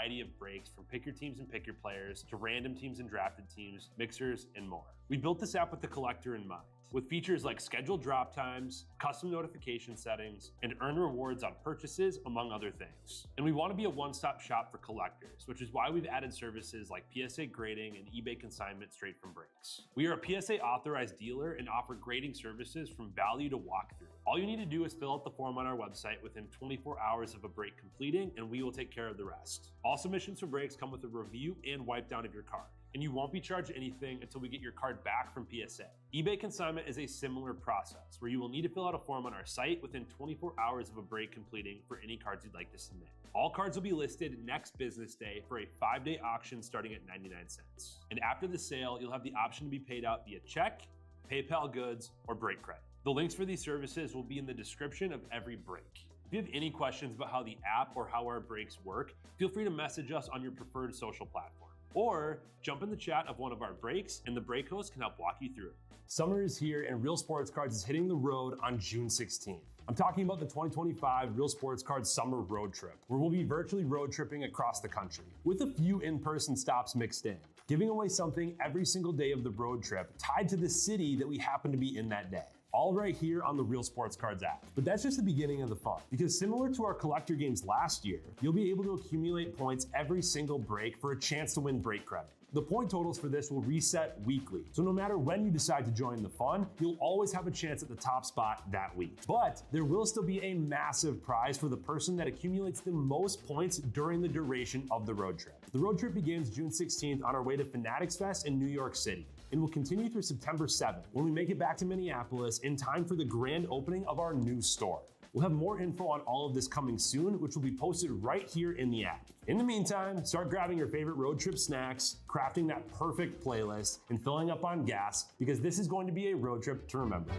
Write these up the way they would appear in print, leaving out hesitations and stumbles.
variety of breaks from pick your teams and pick your players to random teams and drafted teams, mixers, and more. We built this app with the collector in mind, with features like scheduled drop times, custom notification settings, and earn rewards on purchases, among other things. And we want to be a one-stop shop for collectors, which is why we've added services like PSA grading and eBay consignment straight from breaks. We are a PSA authorized dealer and offer grading services from value to walkthrough. All you need to do is fill out the form on our website within 24 hours of a break completing, and we will take care of the rest. All submissions for breaks come with a review and wipe down of your card, and you won't be charged anything until we get your card back from PSA. eBay consignment is a similar process where you will need to fill out a form on our site within 24 hours of a break completing for any cards you'd like to submit. All cards will be listed next business day for a 5-day auction starting at 99 cents. And after the sale, you'll have the option to be paid out via check, PayPal goods, or break credit. The links for these services will be in the description of every break. If you have any questions about how the app or how our breaks work, feel free to message us on your preferred social platform. Or jump in the chat of one of our breaks and the break host can help walk you through it. Summer is here and Real Sports Cards is hitting the road on June 16th. I'm talking about the 2025 Real Sports Cards Summer Road Trip, where we'll be virtually road tripping across the country, with a few in-person stops mixed in, giving away something every single day of the road trip tied to the city that we happen to be in that day. All right here on the Real Sports Cards app. But that's just the beginning of the fun, because similar to our collector games last year, you'll be able to accumulate points every single break for a chance to win break credit. The point totals for this will reset weekly, so no matter when you decide to join the fun, you'll always have a chance at the top spot that week. But there will still be a massive prize for the person that accumulates the most points during the duration of the road trip. The road trip begins June 16th on our way to Fanatics Fest in New York City, and will continue through September 7th when we make it back to Minneapolis in time for the grand opening of our new store. We'll have more info on all of this coming soon, which will be posted right here in the app. In the meantime, start grabbing your favorite road trip snacks, crafting that perfect playlist, and filling up on gas, because this is going to be a road trip to remember.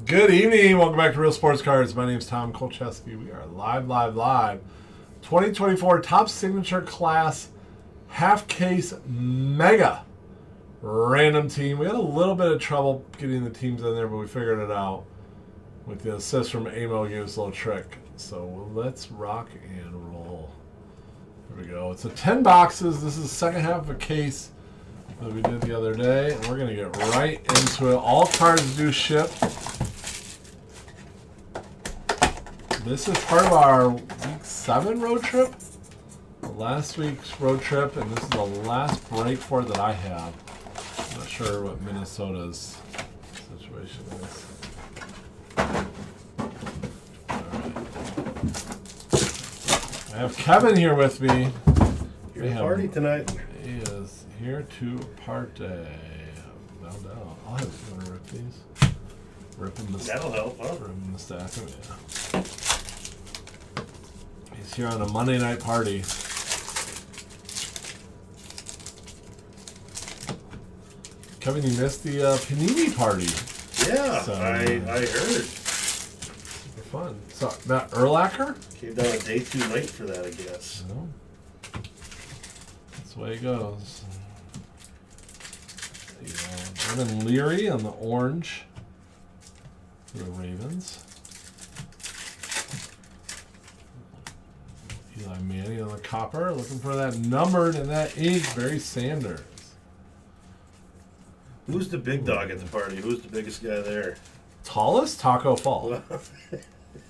Good evening. Welcome back to Real Sports Cards. My name is Tom Kolcheski. We are live. 2024 Top Signature Class Half Case Mega Random Team. We had a little bit of trouble getting the teams in there, but we figured it out with the assist from Amo. Gave us a little trick. So let's rock and roll. Here we go. It's a 10 boxes. This is the second half of a case that we did the other day. And we're going to get right into it. All cards do ship. This is part of our week 7 road trip. Last week's road trip, and this is the last break for it that I have. I'm not sure what Minnesota's situation is. Right. I have Kevin here with me. Your party tonight. He is here to party. No doubt. I'll have you rip these. Ripping the That'll help, huh? Ripping the stack of it, yeah. He's here on a Monday night party. Kevin, you missed the Panini party. Yeah, So, I heard. Super fun. So, Matt Urlacher? Came down a day too late for that, I guess. No. That's the way it goes. Evan Leary on the orange for the Ravens. Eli Manning on the copper, looking for that numbered and that ink, Barry Sanders. Who's the big dog at the party? Who's the biggest guy there? Tallest? Taco Fall.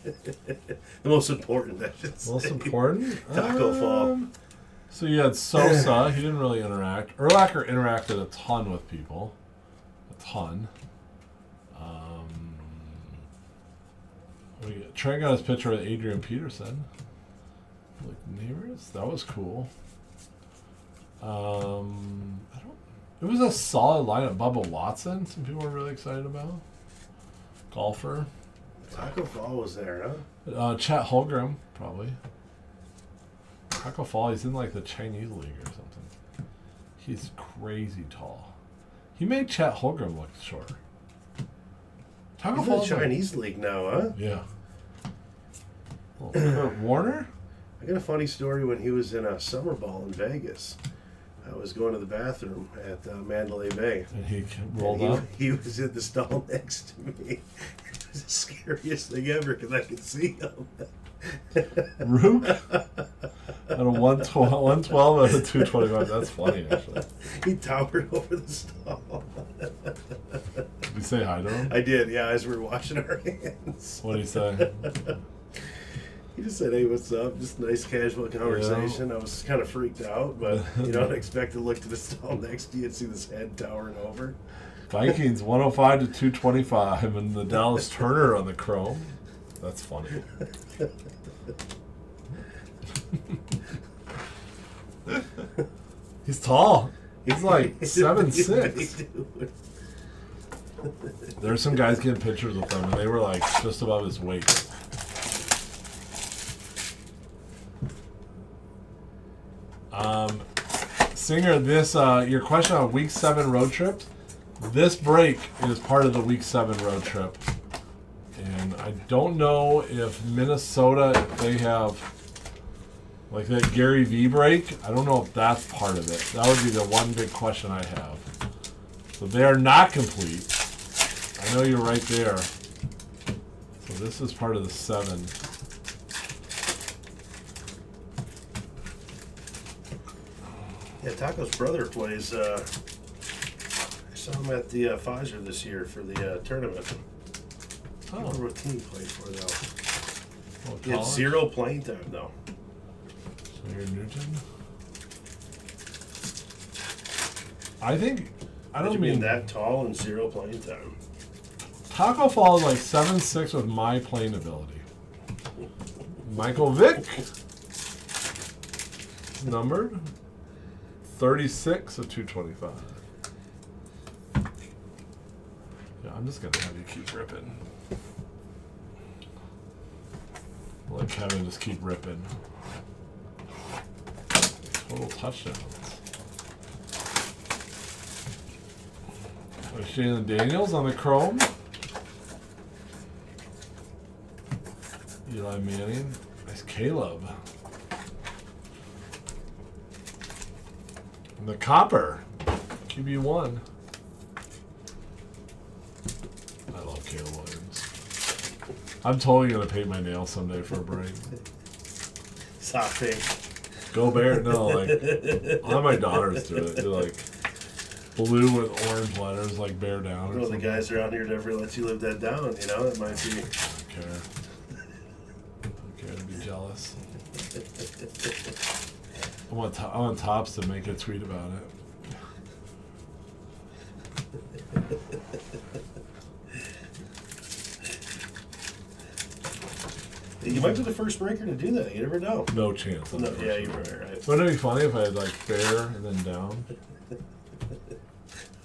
The most important, I should say. Most important? Taco Fall. So you had Sosa. He didn't really interact. Urlacher interacted a ton with people. A ton. Trey got his picture with Adrian Peterson. Like neighbors? That was cool. I don't It was a solid lineup. Bubba Watson, some people were really excited about. Golfer. Taco Fall was there, huh? Chet Holmgren, probably. Taco Fall, he's in like the Chinese league or something. He's crazy tall. He made Chet Holmgren look short. Taco He's in the Fall's like- Chinese league now, huh? Yeah. Oh, Kurt Warner? I got a funny story when he was in a summer ball in Vegas. I was going to the bathroom at Mandalay Bay. And he rolled And up. he was in the stall next to me. It was the scariest thing ever because I could see him. Rook? At a 112 out of 225. That's funny, actually. He towered over the stall. Did you say hi to him? I did, yeah, as we were washing our hands. What did he say? He just said, "Hey, what's up?" Just nice, casual conversation. I was kind of freaked out, but you don't expect to look to the stall next to you and see this head towering over. Vikings 105 to 225, and the Dallas Turner on the chrome. That's funny. He's tall. He's like 7'6". There's some guys getting pictures with him, and they were like just above his weight. Singer, this your question on Week 7 road trips. This break is part of the Week 7 road trip, and I don't know if Minnesota, if they have like that Gary V break. I don't know if that's part of it. That would be the one big question I have. So they are not complete. I know you're right there. So this is part of the 7. Yeah, Taco's brother plays. I saw him at the Pfizer this year for the tournament. I don't remember what team he played for though. Oh, He had college? 0 playing time though. So you're Newton. I think I don't Imagine mean being that tall and 0 playing time. Taco Fall is like 7'6" with my playing ability. Michael Vick, numbered 36 of 225. Yeah, I'm just gonna have you keep ripping. Let Kevin just keep ripping. Total touchdowns. Shannon Daniels on the chrome. Eli Manning. Nice Caleb. And the copper. QB1. I love Caleb Williams. I'm totally going to paint my nails someday for a break. Soft pink. Go Bear. No, like, all my daughters do it. They're like blue with orange letters, like bear down. Or One of the something. guys around here never lets you live that down, you know? It might be. Don't care. Don't care to be jealous. I want Tops to make a tweet about it. You might be the first breaker to do that. You never know. No chance. No, yeah, you're right. Wouldn't it be funny if I had like bear and then down?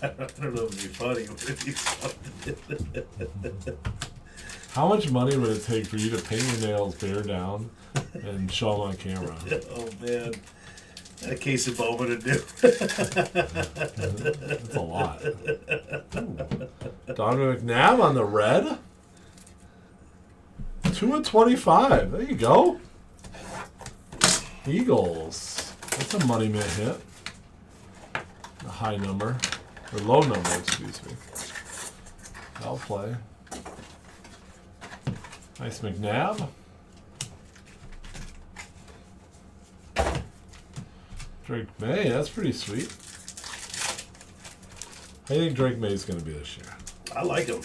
I don't know if it'd be funny, but it'd be something. How much money would it take for you to paint your nails bear down and show them on camera? Oh, man. That case of Bowman to do. That's a lot. Ooh. Donovan McNabb on the red. 2 of 25. There you go. Eagles. That's a money mitt hit. A high number. Or low number, excuse me. I'll play. Nice McNabb. Drake May, that's pretty sweet. I think Drake May's going to be this year. I like him.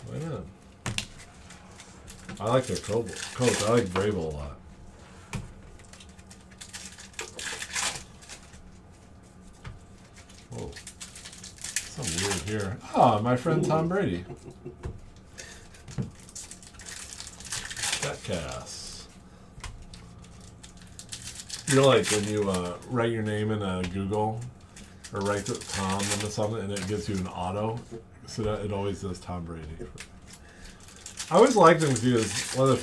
Why not? I like their coach. I like Vrabel a lot. Whoa. Something weird here. Ah, my friend Tom Brady. Betcast. You know, like when you write your name in Google or write the Tom into something, and it gives you an auto. So that it always does Tom Brady. I always liked him because he was one of the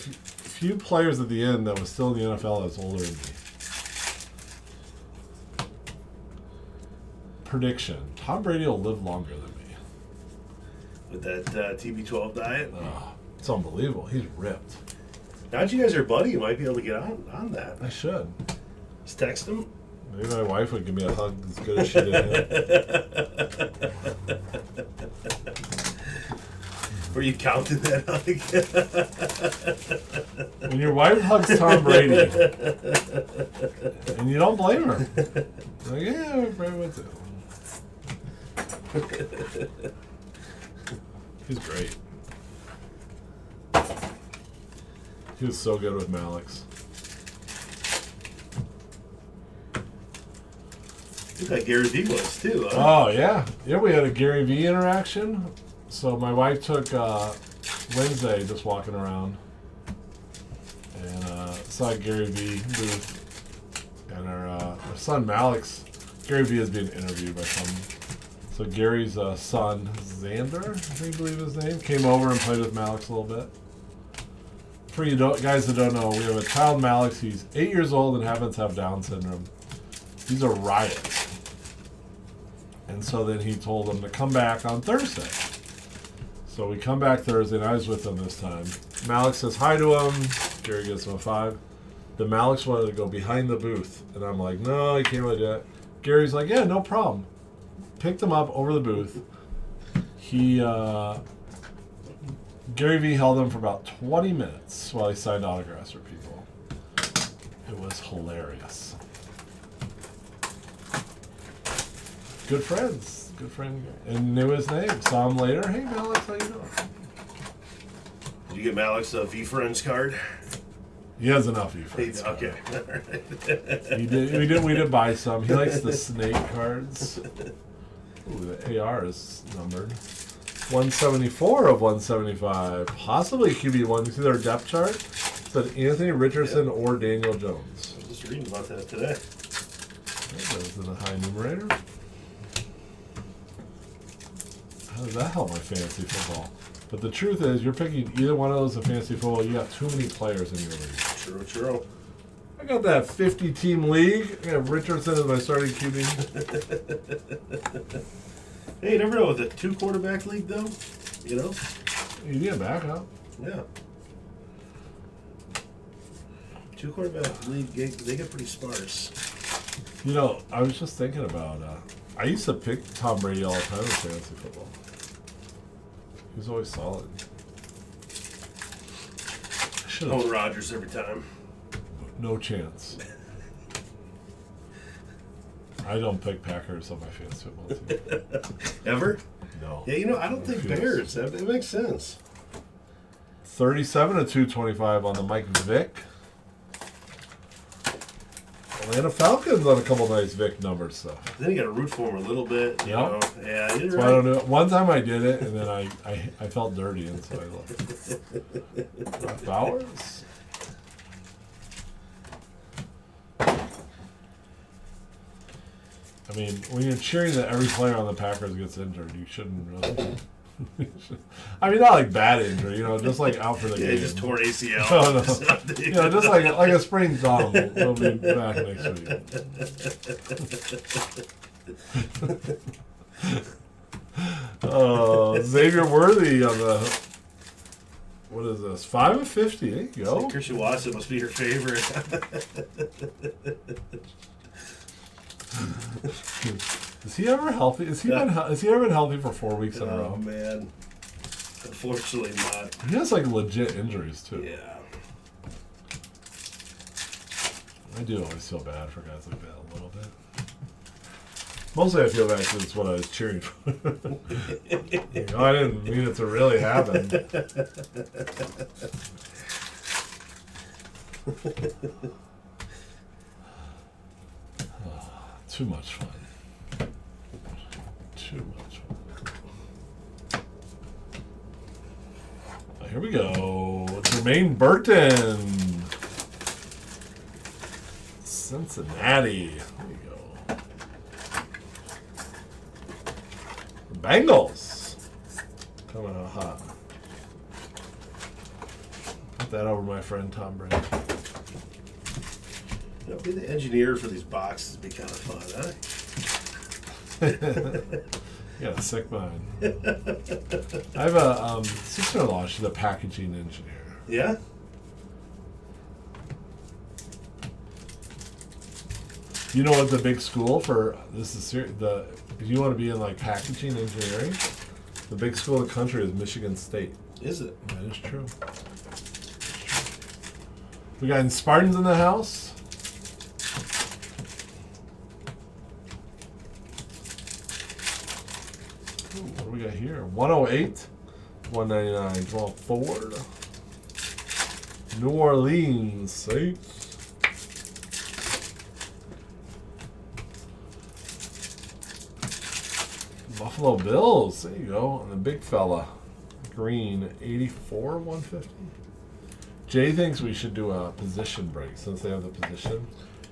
few players at the end that was still in the NFL that was older than me. Prediction: Tom Brady will live longer than me. With that TB12 diet. It's unbelievable. He's ripped. Now that you guys are buddy, you might be able to get on that. I should. Just text him. Maybe my wife would give me a hug as good as she did him. Were you counting that hug? When your wife hugs Tom Brady, and you don't blame her. Like, yeah, Brady would too. He's great. He was so good with Malix. I think Gary Vee was too, huh? Oh, yeah. Yeah, we had a Gary Vee interaction. So my wife took Wednesday just walking around and saw Gary Vee booth. And our son Malix, Gary Vee is being interviewed by some. So Gary's son, Xander, I believe his name, came over and played with Malix a little bit. For you guys that don't know, we have a child, Malix. He's 8 years old and happens to have Down syndrome. He's a riot. And so then he told him to come back on Thursday. So we come back Thursday, and I was with him this time. Malix says hi to him. Gary gives him a 5. The Malix wanted to go behind the booth. And I'm like, no, you can't really do that. Gary's like, yeah, no problem. Picked him up over the booth. Gary Vee held him for about 20 minutes while he signed autographs for people. It was hilarious. Good friends. Good friend. And knew his name. Saw him later. Hey, Malix, how you doing? Did you get Malix a V-Friends card? He has enough friends. Okay. We did buy some. He likes the snake cards. Ooh, the AR is numbered. 174 of 175. Possibly QB1. You see their depth chart? It said Anthony Richardson or Daniel Jones. I was just reading about that today. That goes in the high numerator. How does that help my fantasy football? But the truth is, you're picking either one of those in fantasy football, you got too many players in your league. True. I got that 50-team league. I have Richardson as my starting QB. Hey, you never know with a 2-quarterback league, though. You know? You need a backup. Yeah. 2-quarterback league, they get pretty sparse. You know, I was just thinking about, I used to pick Tom Brady all the time in fantasy football. He was always solid. Owen Rodgers every time. No chance. I don't pick Packers on my fantasy football team. Ever? No. Yeah, you know, I don't think Bears. It makes sense. 37 of 225 on the Mike Vick. Atlanta Falcons on a couple nice Vic number stuff. Then you got to root for him a little bit. You know? Yeah, you're That's right. why I don't know. One time I did it, and then I felt dirty, and so I left. Bowers? I mean, when you're cheering that every player on the Packers gets injured, you shouldn't really. I mean, not like bad injury, you know, just like out for the game. Yeah, just tore ACL. No. You know, just like a sprained thumb. We'll be back next week. Xavier Worthy on the. What is this? 5 of 50. There you go. Christian Watson must be your favorite. Is he ever healthy? Has he ever been healthy for 4 weeks in a row? Oh man, unfortunately not. He has like legit injuries too. Yeah. I do always feel bad for guys like that a little bit. Mostly I feel bad because it's what I was cheering for. You know, I didn't mean it to really happen. Too much fun. Too much fun. Here we go. Jermaine Burton. Cincinnati. There you go. Bengals. Coming out hot. Put that over my friend Tom Brady. You know, being the engineer for these boxes would be kind of fun, huh? You got a sick mind. I have a sister-in-law. She's a packaging engineer. Yeah? You know what the big school for this is? If you want to be in like packaging engineering, the big school of the country is Michigan State. Is it? That is true. We got Spartans in the house. Ooh, what do we got here? 108, 199, Jamal Ford. New Orleans Saints. Buffalo Bills. There you go. And the big fella. Green, 84, 150. Jay thinks we should do a position break since they have the position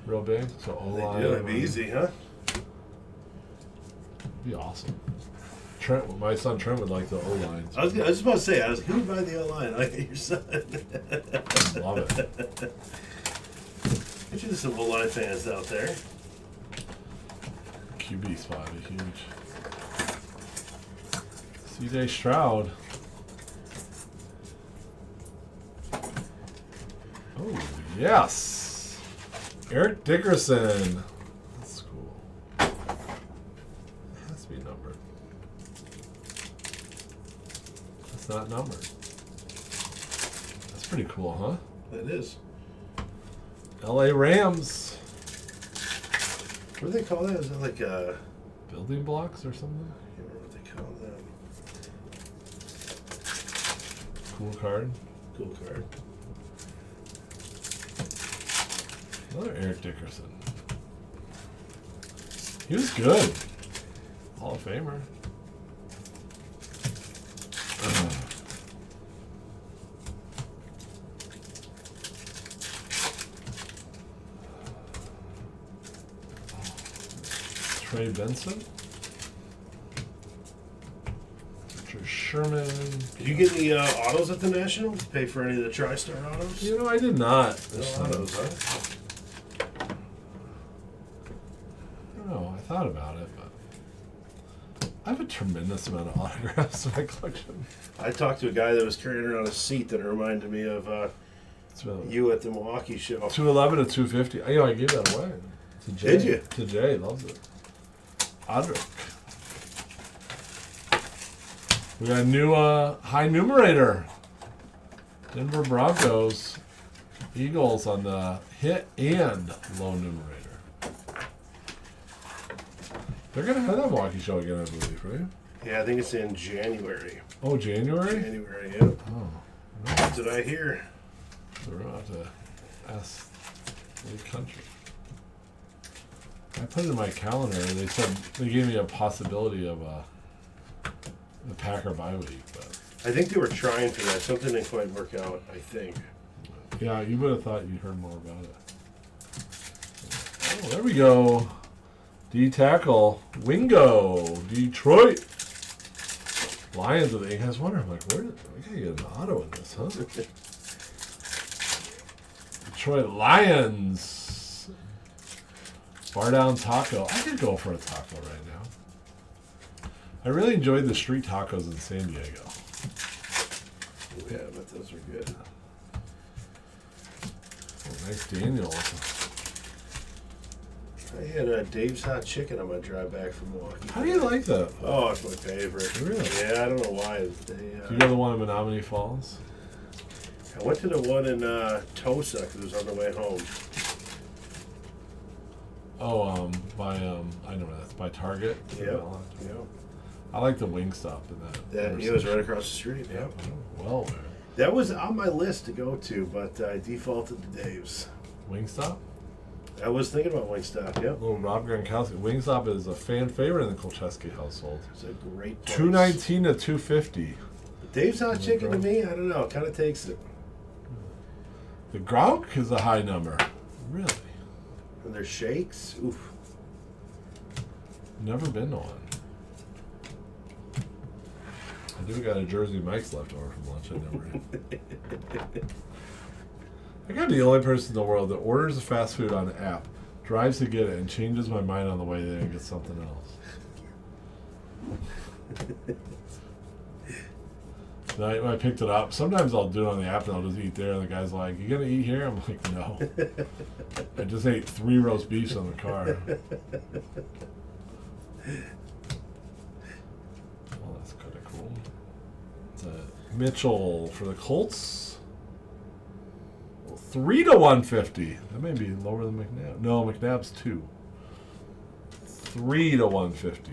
real big. So O-line. They do. It'd be easy, huh? Be awesome. Trent, my son Trent would like the O-line. I was just about to say, who would buy the O-line? I like your son. Love it. Get you some O-line fans out there. QB spot is huge. CJ Stroud. Oh, yes. Eric Dickerson. That's cool. It has to be numbered. That's not numbered. That's pretty cool, huh? It is. LA Rams. What do they call that? Is that like a... Building blocks or something? I can't remember what they call that. Cool card. Cool card. Another Eric Dickerson. He was good. Hall of Famer. Trey Benson. Richard Sherman. Did you get any autos at the National? Did you pay for any of the TriStar autos? You know, I did not. No this time. autos, huh? I don't know. I thought about it, but I have a tremendous amount of autographs in my collection. I talked to a guy that was carrying around a seat that reminded me of So, you at the Milwaukee show. 211 to 250. You know, I gave that away. To Jay. Did you? To Jay. Loves it. Odrick. We got a new high numerator. Denver Broncos. Eagles on the hit and low numerator. They're going to have that Milwaukee show again, I believe, right? Yeah, I think it's in January. Oh, January? January, yeah. Oh. That's what I hear. So we're going to have to ask the country. I put it in my calendar. They said they gave me a possibility of the Packer bye week, but I think they were trying for that. Something didn't quite work out, I think. yeah, you would have thought you heard more about it. Oh, there we go. D tackle Wingo, Detroit Lions with the guys. Wonder, I'm like, where did we gotta get an auto in this, huh? Detroit Lions. Bar down taco. I could go for a taco right now. I really enjoyed the street tacos in San Diego. Yeah, but those are good. Oh, nice Daniels. I had Dave's Hot Chicken on my drive back from Milwaukee. How do you like that? Oh, it's my favorite. Really? Yeah, I don't know why. They, Do you go to the one in Menominee Falls? I went to the one in Tosa because it was on the way home. Oh, by I know where that's by Target. Yeah. I like the Wingstop in that. That he was right across the street. Yeah. Well, man. That was on my list to go to, but I defaulted to Dave's. Wingstop? I was thinking about Wingstop. Yep. Little Rob Gronkowski. Wingstop is a fan favorite in the Kolcheski household. It's a great place. $2.19 to $2.50. Dave's Hot Chicken to me, I don't know, kind of takes it. The Gronk is a high number. Really? And their shakes, oof. Never been to one. I do got a Jersey Mike's left over from lunch. I never ate. I gotta be the only person in the world that orders a fast food on the app, drives to get it, and changes my mind on the way there and gets something else. When I picked it up, sometimes I'll do it on the app and I'll just eat there, and the guy's like, "You gonna eat here?" I'm like, "No." I just ate 3 roast beefs on the car. Well, that's kind of cool. It's a Mitchell for the Colts. 3 to 150. That may be lower than McNabb. No, McNabb's 2. 3 to 150.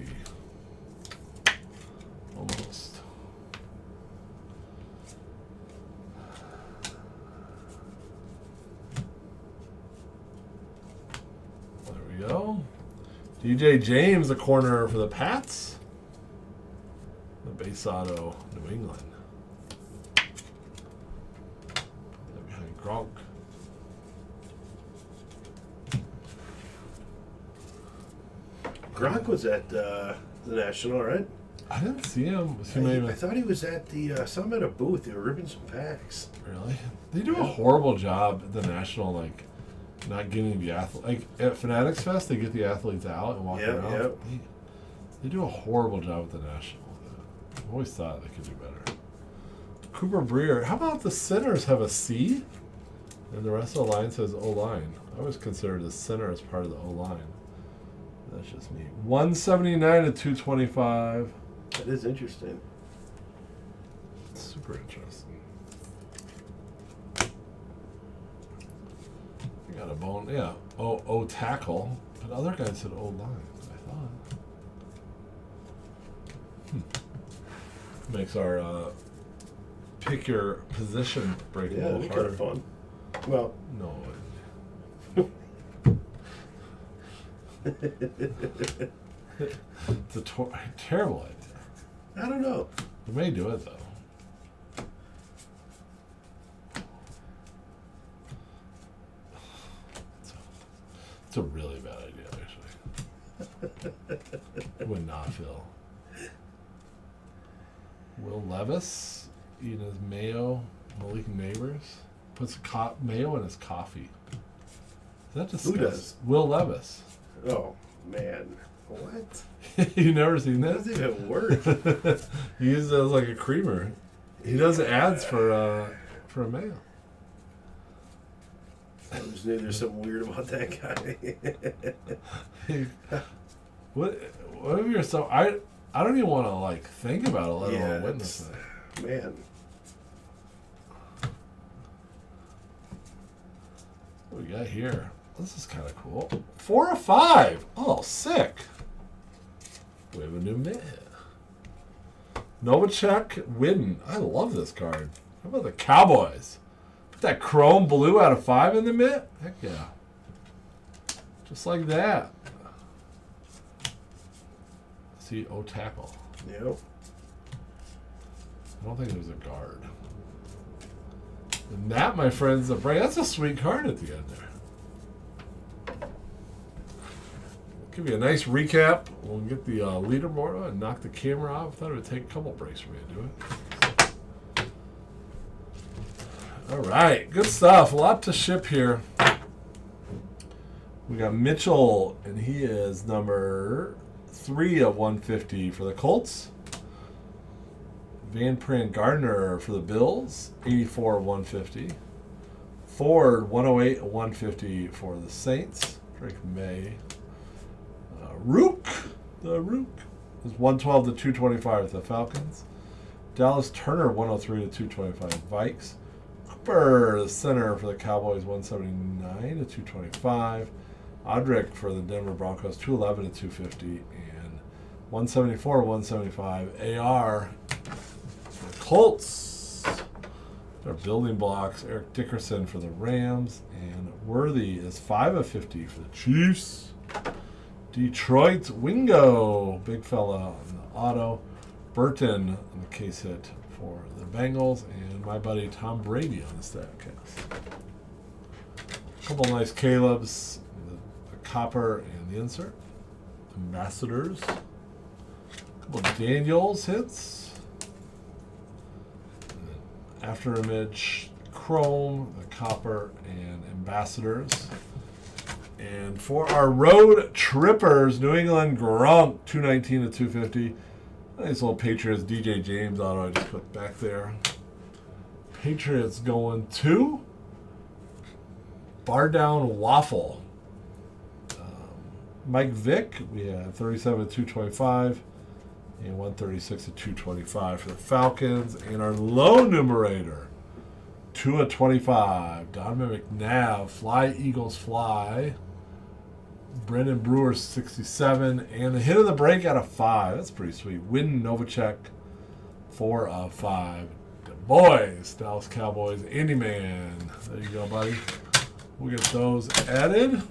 Almost. There we go. DJ James, a corner for the Pats. The base auto, New England. They're behind Gronk. Gronk was at the National, right? I didn't see him. Was he I maybe? thought he was at the some at a booth. They were ripping some packs. Really? They do a horrible job at the National, like not getting the athlete. Like at Fanatics Fest, they get the athletes out and walk around. Yep. They do a horrible job at the National. I've always thought they could do better. Cooper Breer. How about the centers have a C, and the rest of the line says O line? I always consider the center as part of the O line. That's just me. 179 to 225. That is interesting. Super interesting. I got a bone. Yeah. O tackle. But other guys said O line. I thought. Makes our pick your position break a Yeah, little that'd be harder. kind of fun. Well, No. It's a terrible idea. I don't know. We may do it though. It's a really bad idea, actually. Would not feel. Will Levis eating his mayo, Malik Neighbors puts mayo in his coffee. Is that disgusting? Who does? Will Levis. Oh man, what? You never seen That that? doesn't even work. He uses it as like a creamer. He does ads for a mayo. I just knew there's something weird about that guy. What if you're so I don't even want to like think about it, let Yeah, alone witness it. Man, What we got here? This is kind of cool. 4 of 5. Oh, sick. We have a new mid. Novacek Witten. I love this card. How about the Cowboys? Put that chrome blue out of 5 in the mid? Heck yeah. Just like that. See, O tackle. yep. I don't think it was a guard. And that, my friends, that's a sweet card at the end there. Give you a nice recap. We'll get the leaderboard on and knock the camera off. I thought it would take a couple breaks for me to do it. All right, good stuff. A lot to ship here. We got Mitchell, and he is number 3 of 150 for the Colts. Van Pran Gardner for the Bills, 84 of 150. Ford, 108 of 150 for the Saints. Drake May. Rook, the Rook, is 112 to 225 with the Falcons. Dallas Turner, 103 to 225 Vikes. Cooper, the center for the Cowboys, 179 to 225. Odrick for the Denver Broncos, 211 to 250. And 174 to 175. AR, the Colts. Their building blocks. Eric Dickerson for the Rams. And Worthy is 5 of 50 for the Chiefs. Detroit Wingo, big fella on the auto. Burton on the case hit for the Bengals. And my buddy Tom Brady on the Statcast. A couple nice Caleb's, the copper and the insert. Ambassadors. A couple Daniels hits. After Image, Chrome, the Copper, and Ambassadors. And for our Road Trippers, New England Gronk, 219 to 250. Nice little Patriots DJ James auto I just put back there. Patriots going to Bar Down Waffle. Mike Vick, we have 37 to 225 and 136 to 225 for the Falcons. And our low numerator, 2 of 25. Donovan McNabb, Fly Eagles Fly. Brendan Brewer, 67. And the hit of the break out of 5. That's pretty sweet. Win Novacek, 4 of 5. The boys, Dallas Cowboys, Andy Man. There you go, buddy. We'll get those added.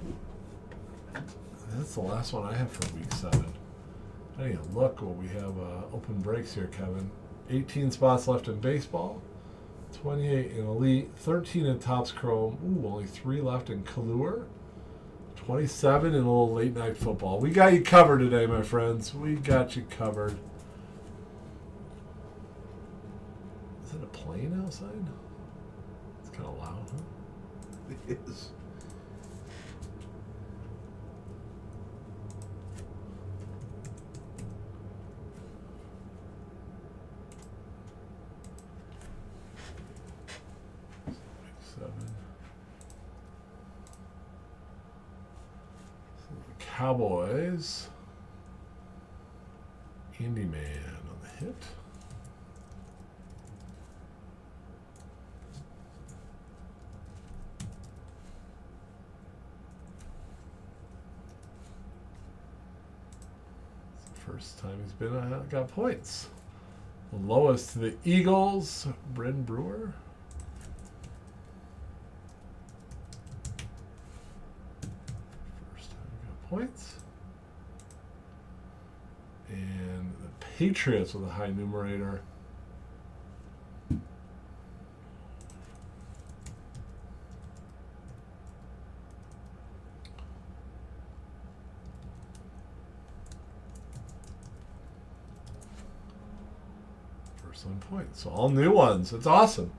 That's the last one I have for week 7. I need to look what we have open breaks here, Kevin. 18 spots left in baseball. 28 in Elite. 13 in Topps Chrome. Ooh, only 3 left in Kalur. 27 in a little late night football. We got you covered today, my friends. We got you covered. Is it a plane outside? It's kind of loud, huh? It is. Cowboys. Andy Man on the hit. It's the first time he's been got points. The lowest to the Eagles, Brendan Brewer. Points. And the Patriots with a high numerator. First 1 point. So all new ones. It's awesome.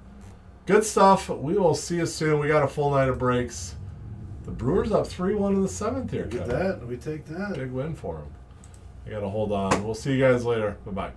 Good stuff. We will see you soon. We got a full night of breaks. The Brewers up 3-1 in the 7th here. Look at that. We take that. Big win for them. I got to hold on. We'll see you guys later. Bye-bye.